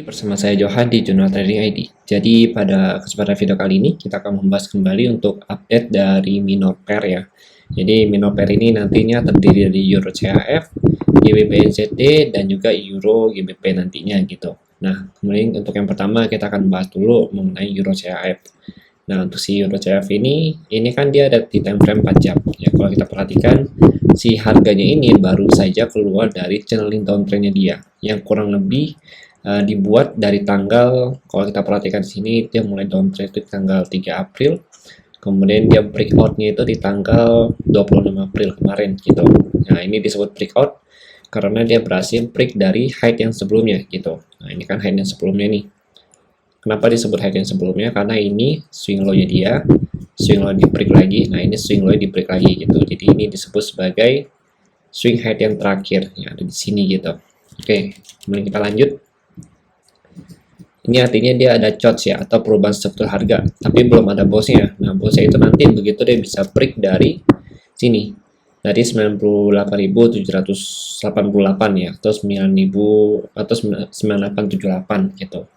Bersama saya Johan di Jurnal Trading ID. Jadi pada kesempatan video kali ini kita akan membahas kembali untuk update dari minor pair ya. Jadi minor pair ini nantinya terdiri dari Euro CHF, GBP NZD dan juga Euro GBP nantinya gitu. Nah, kemudian untuk yang pertama kita akan bahas dulu mengenai Euro CHF. Nah, untuk si Euro CHF ini kan dia ada di time frame 4 jam. Ya, kalau kita perhatikan si harganya ini baru saja keluar dari channeling downtrendnya dia yang kurang lebih dibuat dari tanggal, kalau kita perhatikan di sini dia mulai downtrend itu di tanggal 3 April, kemudian dia breakoutnya itu di tanggal 26 April kemarin gitu. Nah, ini disebut breakout karena dia berhasil break dari high yang sebelumnya gitu. Nah, ini kan high yang sebelumnya nih. Kenapa disebut high yang sebelumnya? Karena ini swing low-nya dia, swing low di break lagi. Nah, ini swing low di break lagi gitu. Jadi ini disebut sebagai swing high yang terakhir yang ada di sini gitu. Oke, kemudian kita lanjut. Ini artinya dia ada chots ya, atau perubahan struktur harga, tapi belum ada bosnya. Nah, bosnya itu nanti begitu dia bisa break dari sini, dari 98.788 ya, atau 9.000 atau 9878 gitu.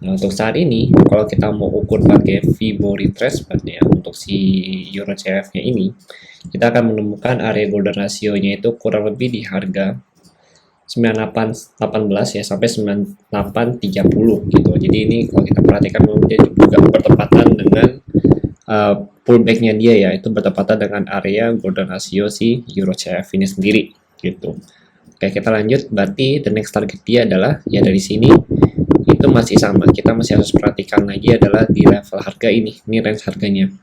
Nah, untuk saat ini, kalau kita mau ukur pakai Fibo retracement ya, untuk si Euro CHF-nya ini, kita akan menemukan area golden ratio-nya itu kurang lebih di harga 9818 ya sampai 9830 gitu. Jadi ini kalau kita perhatikan dia juga bertepatan dengan pullback-nya dia ya, itu bertepatan dengan area golden ratio si Euro CHF ini sendiri gitu. Oke, kita lanjut. Berarti the next target dia adalah ya dari sini itu masih sama. Kita masih harus perhatikan lagi adalah di level harga ini. Ini range harganya.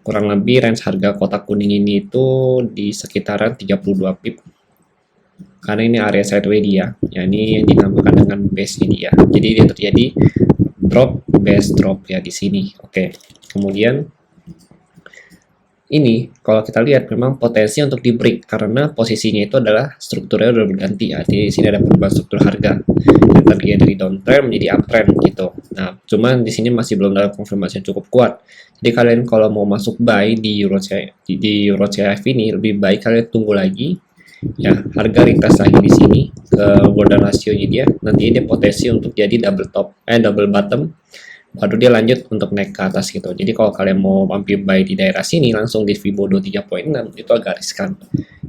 Kurang lebih range harga kotak kuning ini itu di sekitaran 32 pip. Karena ini area sideways dia, ya ini yang dinamakan dengan base ini ya. Jadi dia terjadi drop, base drop ya di sini. Oke, kemudian ini kalau kita lihat memang potensi untuk di break karena posisinya itu adalah strukturnya udah berganti. Artinya di sini ada perubahan struktur harga. Yang tadinya dari downtrend menjadi uptrend gitu. Nah, cuman di sini masih belum ada konfirmasi yang cukup kuat. Jadi kalian kalau mau masuk buy di Euro CHF ini lebih baik kalian tunggu lagi. Ya, harga retest lagi di sini ke golden ratio-nya dia, nanti dia potensi untuk jadi double bottom, baru dia lanjut untuk naik ke atas gitu. Jadi kalau kalian mau mampir buy di daerah sini langsung di Fibo 23.6 itu agak riskan.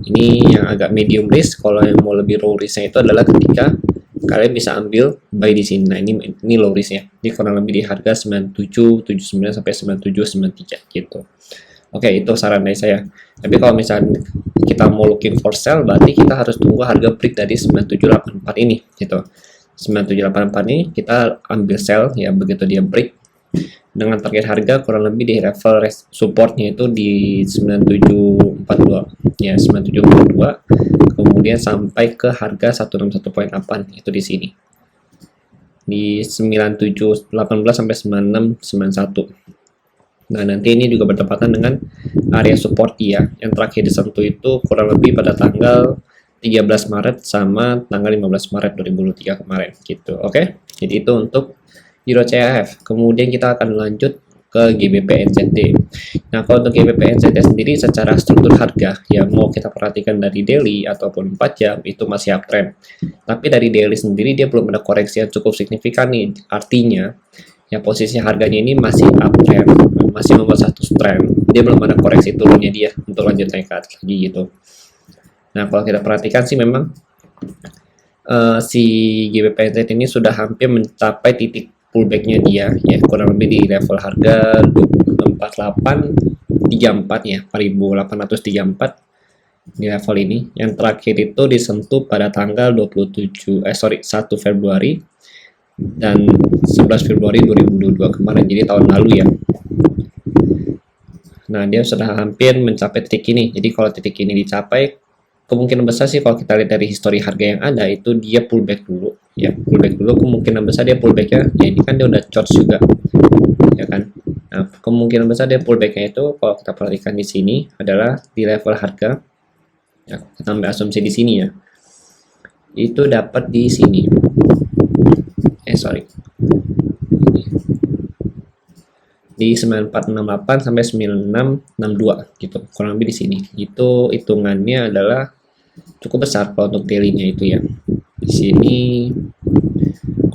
Ini yang agak medium risk. Kalau yang mau lebih low risk-nya itu adalah ketika kalian bisa ambil buy di sini. Nah, ini low risk-nya. Ini kurang lebih di harga 97.79 sampai 97.93 gitu. Oke, itu saran dari saya. Tapi kalau misalnya kita mau looking for sell, berarti kita harus tunggu harga break dari 9784 ini gitu. 9784 ini kita ambil sell ya begitu dia break dengan target harga kurang lebih di level supportnya itu di 9742 ya, 9742, kemudian sampai ke harga 161.8 itu di sini. Di 9718 sampai 9691. Nah, nanti ini juga bertepatan dengan area support dia. Yang terakhir disentuh itu kurang lebih pada tanggal 13 Maret sama tanggal 15 Maret 2023 kemarin gitu. Oke. Jadi itu untuk Euro CHF. Kemudian kita akan lanjut ke GBP NZD. Nah, kalau untuk GBP NZD sendiri secara struktur harga ya mau kita perhatikan dari daily ataupun 4 jam itu masih uptrend. Tapi dari daily sendiri dia belum ada koreksi yang cukup signifikan nih. Artinya ya posisi harganya ini masih uptrend, masih membuat satu trend, dia belum ada koreksi turunnya dia untuk lanjut naik ke atas lagi gitu. Nah, kalau kita perhatikan sih memang si GBP NZD ini sudah hampir mencapai titik pullbacknya dia ya, kurang lebih di level harga 4834 ya, 4834 di level ini. Yang terakhir itu disentuh pada tanggal 1 Februari dan 11 Februari 2022 kemarin, jadi tahun lalu ya. Nah, dia sudah hampir mencapai titik ini. Jadi kalau titik ini dicapai, kemungkinan besar sih kalau kita lihat dari histori harga yang ada itu dia pullback dulu ya, pullback dulu, kemungkinan besar dia pullbacknya ya, ini kan dia udah short juga ya kan. Nah, kemungkinan besar dia pullbacknya itu kalau kita perhatikan di sini adalah di level harga ya, kita ambil asumsi di sini ya, itu dapat di sini di 9468 sampai 9662 gitu, kurang lebih di sini. Itu hitungannya adalah cukup besar kalau untuk daily-nya itu ya. Di sini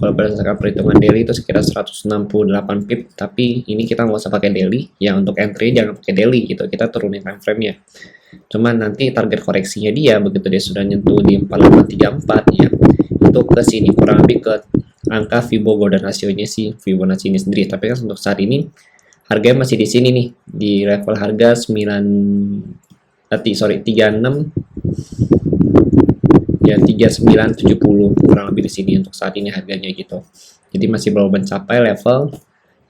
Kalau berdasarkan perhitungan daily itu sekitar 168 pip, tapi ini kita nggak usah pakai daily. Ya untuk entry jangan pakai daily gitu, kita turunin time frame-nya. Cuman nanti target koreksinya dia begitu dia sudah nyentuh di 4834 ya, itu ke sini kurang lebih ke angka Fibo Golden Ratio-nya si Fibonacci ini sendiri. Tapi kan untuk saat ini harganya masih di sini nih, di level harga 36 ya 3970 kurang lebih di sini untuk saat ini harganya gitu. Jadi masih belum mencapai level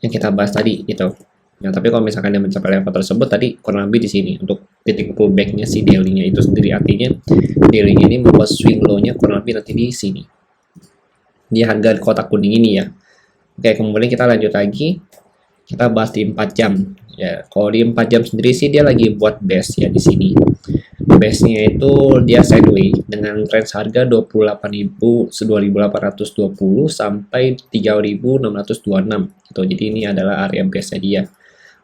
yang kita bahas tadi gitu. Nah, tapi kalau misalkan dia mencapai level tersebut tadi kurang lebih di sini untuk titik pullback-nya si daily-nya itu sendiri, artinya daily-nya ini membuat swing low-nya kurang lebih nanti di sini. Di harga kotak kuning ini ya. Oke, kemudian kita lanjut lagi. Kita bahas di 4 jam. Ya, kalau di 4 jam sendiri sih dia lagi buat base ya di sini. Base-nya itu dia sideways dengan range harga 28.000 2820 sampai 3.626 gitu. Jadi ini adalah area base-nya dia.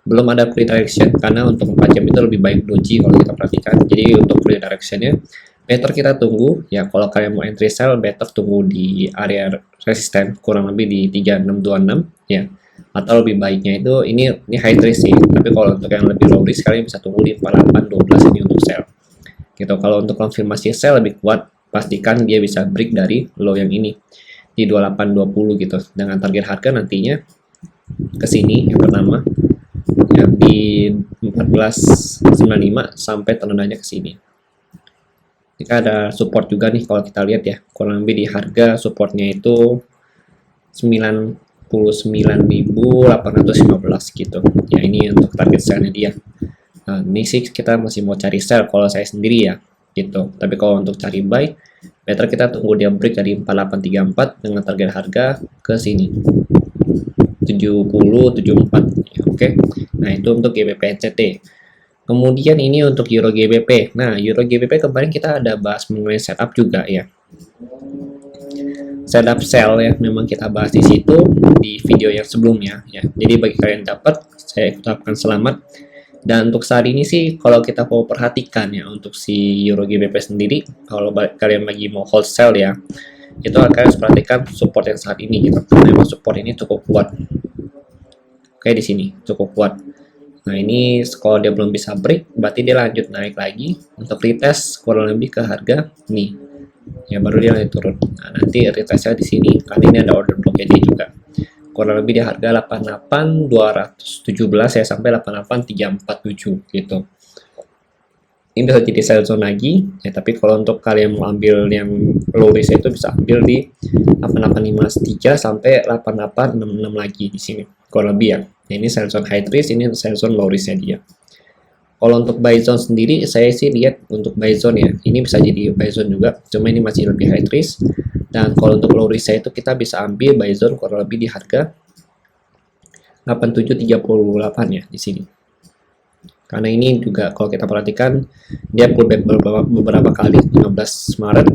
Belum ada pre direction karena untuk 4 jam itu lebih baik doji kalau kita perhatikan. Jadi untuk pre direction-nya better kita tunggu ya, kalau kalian mau entry sell better tunggu di area resisten kurang lebih di 3626 ya. Atau lebih baiknya itu ini high risk sih, tapi kalau untuk yang lebih low risk kalian bisa tunggu di 4812 ini untuk sell gitu. Kalau untuk konfirmasi sell lebih kuat, pastikan dia bisa break dari low yang ini di 2820 gitu, dengan target harga nantinya ke sini yang pertama ya di 1495 sampai tendanya ke sini. Jika ada support juga nih kalau kita lihat ya, kurang lebih di harga supportnya itu 99.815 gitu ya. Ini untuk target sellnya dia. Nah, ini sih kita masih mau cari sell kalau saya sendiri ya gitu. Tapi kalau untuk cari buy better kita tunggu dia break dari 4834 dengan target harga ke sini 7074 ya, oke. Nah, itu untuk GBP NZD. Kemudian ini untuk Euro GBP. Nah, Euro GBP kemarin kita ada bahas mengenai setup juga ya. Setup sell ya, memang kita bahas di situ di video yang sebelumnya ya. Jadi bagi kalian dapat, saya ucapkan selamat. Dan untuk saat ini sih kalau kita mau perhatikan ya untuk si Euro GBP sendiri, kalau kalian lagi mau hold sell ya, itu kalian harus perhatikan support yang saat ini gitu. Memang support ini cukup kuat. Oke, di sini cukup kuat. Nah, ini kalau dia belum bisa break, berarti dia lanjut naik lagi untuk retest kurang lebih ke harga nih. Ya baru dia lanjut turun. Nah, nanti retestnya di sini. Karena ini ada order blocknya dia juga. Kurang lebih di harga 88.217 ya sampai 88.347 gitu. Ini bisa jadi sell zone lagi ya, tapi kalau untuk kalian mau ambil yang low risk itu bisa ambil di 8853 sampai 8866 lagi di sini. Kurang lebih ya. Nah, ini sell zone high risk, ini sell zone low risk-nya dia. Kalau untuk buy zone sendiri, saya sih lihat untuk buy zone ya, ini bisa jadi buy zone juga, cuma ini masih lebih high risk. Dan kalau untuk low risk itu kita bisa ambil buy zone kurang lebih di harga 8738 ya di sini. Karena ini juga kalau kita perhatikan dia pullback beberapa kali, 15 Maret,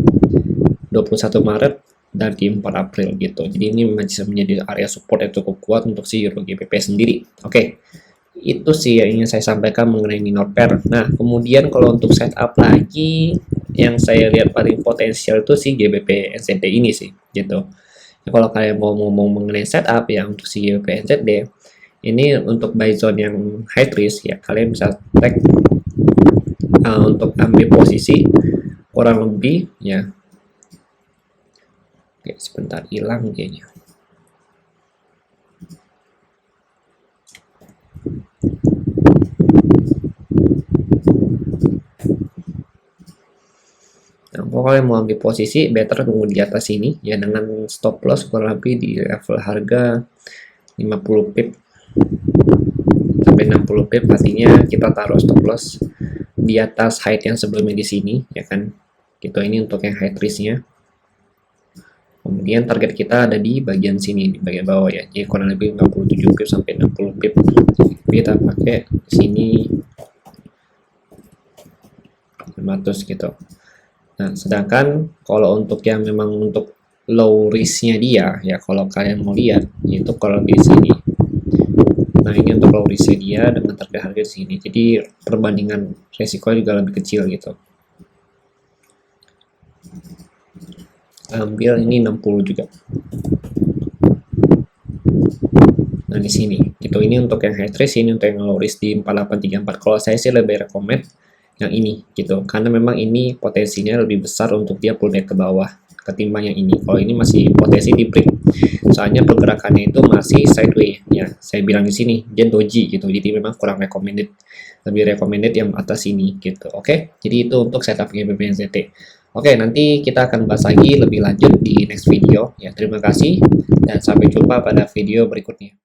21 Maret, dan di 4 April gitu. Jadi ini masih menjadi area support yang cukup kuat untuk si Euro GBP sendiri. Oke. Itu sih yang ingin saya sampaikan mengenai minor pair. Nah, kemudian kalau untuk setup lagi yang saya lihat paling potensial itu si GBP NZD ini sih gitu. Ya, kalau kalian mau ngomong mengenai setup ya untuk si GBP NZD ini untuk buy zone yang high risk ya, kalian bisa take untuk ambil posisi kurang lebih ya. Oke, sebentar hilang kayaknya. Nah, kalau kalian mau ambil posisi, better tunggu di atas ini ya dengan stop loss kurang lebih di level harga 50 pip sampai 60 pip, pastinya kita taruh stop loss di atas height yang sebelumnya di sini ya kan. Gitu, ini untuk yang height risk-nya. Kemudian target kita ada di bagian sini, di bagian bawah ya. Jadi kurang lebih 57 pip sampai 60 pip. Kita pakai sini 500 gitu. Nah, sedangkan kalau untuk yang memang untuk low risk-nya dia, ya kalau kalian mau lihat, itu kalau di sini. Nah, ini untuk low risk-nya dia dengan target harga di sini. Jadi, perbandingan resiko juga lebih kecil gitu. Ambil ini 60 juga. Nah, di sini gitu, ini untuk yang high risk, ini untuk yang low risk di 4834. Kalau saya sih lebih rekomend yang ini gitu, karena memang ini potensinya lebih besar untuk dia pullback ke bawah ketimbang yang ini. Kalau ini masih potensi di break, soalnya pergerakannya itu masih sideways ya. Saya bilang di sini dia doji gitu, jadi memang kurang recommended. Lebih recommended yang atas ini gitu. Oke, jadi itu untuk setup GBP NZT. Oke, nanti kita akan bahas lagi lebih lanjut di next video ya. Terima kasih dan sampai jumpa pada video berikutnya.